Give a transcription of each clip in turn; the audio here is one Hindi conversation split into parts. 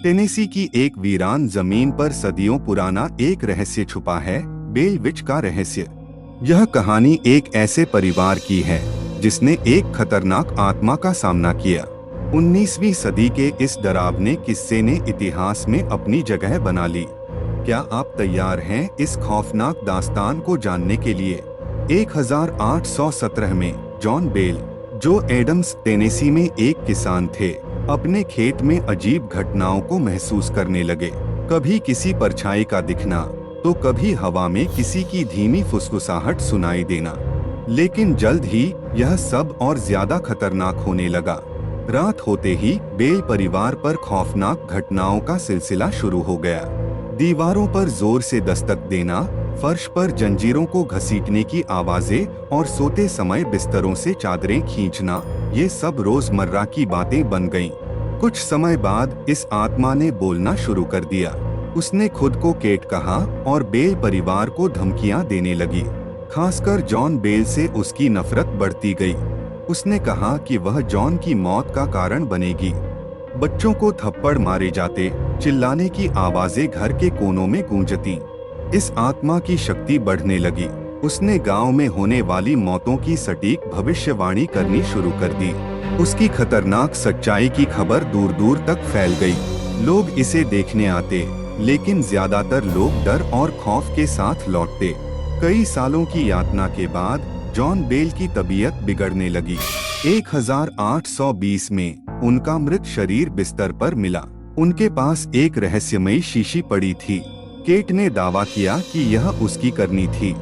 टेनेसी की एक वीरान जमीन पर सदियों पुराना एक रहस्य छुपा है, बेल विच का रहस्य। यह कहानी एक ऐसे परिवार की है जिसने एक खतरनाक आत्मा का सामना किया। 19वीं सदी के इस डरावने किस्से ने इतिहास में अपनी जगह बना ली। क्या आप तैयार हैं इस खौफनाक दास्तान को जानने के लिए? 1817 में जॉन बेल, जो एडम्स टेनेसी में एक किसान थे, अपने खेत में अजीब घटनाओं को महसूस करने लगे। कभी किसी परछाई का दिखना, तो कभी हवा में किसी की धीमी फुसफुसाहट सुनाई देना। लेकिन जल्द ही यह सब और ज्यादा खतरनाक होने लगा। रात होते ही बेल परिवार पर खौफनाक घटनाओं का सिलसिला शुरू हो गया। दीवारों पर जोर से दस्तक देना, फर्श पर जंजीरों को घसीटने की आवाजें और सोते समय बिस्तरों से चादरें खींचना, ये सब रोजमर्रा की बातें बन गईं। कुछ समय बाद इस आत्मा ने बोलना शुरू कर दिया। उसने खुद को केट कहा और बेल परिवार को धमकियां देने लगी। खासकर जॉन बेल से उसकी नफरत बढ़ती गई। उसने कहा कि वह जॉन की मौत का कारण बनेगी। बच्चों को थप्पड़ मारे जाते, चिल्लाने की आवाजें घर के कोनों में गूंजती। इस आत्मा की शक्ति बढ़ने लगी। उसने गांव में होने वाली मौतों की सटीक भविष्यवाणी करनी शुरू कर दी। उसकी खतरनाक सच्चाई की खबर दूर दूर तक फैल गई। लोग इसे देखने आते, लेकिन ज्यादातर लोग डर और खौफ के साथ लौटते। कई सालों की यातना के बाद जॉन बेल की तबीयत बिगड़ने लगी। 1820 में उनका मृत शरीर बिस्तर पर मिला। उनके पास एक रहस्यमयी शीशी पड़ी थी। केट ने दावा किया कि यह उसकी करनी थी।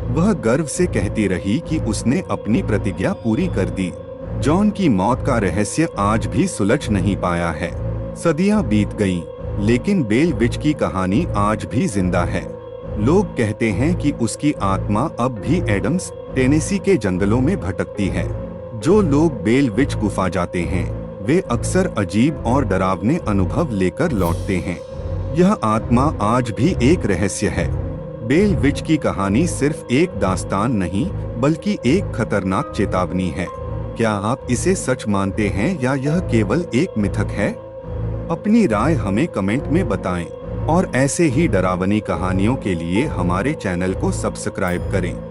वह गर्व से कहती रही कि उसने अपनी प्रतिज्ञा पूरी कर दी। जॉन की मौत का रहस्य आज भी सुलझ नहीं पाया है। सदियां बीत गईं, लेकिन बेल विच की कहानी आज भी जिंदा है। लोग कहते हैं कि उसकी आत्मा अब भी एडम्स टेनेसी के जंगलों में भटकती है। जो लोग बेल विच गुफा जाते हैं, वे अक्सर अजीब और डरावने अनुभव लेकर लौटते हैं। यह आत्मा आज भी एक रहस्य है। बेल विच की कहानी सिर्फ एक दास्तान नहीं, बल्कि एक खतरनाक चेतावनी है। क्या आप इसे सच मानते हैं या यह केवल एक मिथक है? अपनी राय हमें कमेंट में बताएं और ऐसे ही डरावनी कहानियों के लिए हमारे चैनल को सब्सक्राइब करें।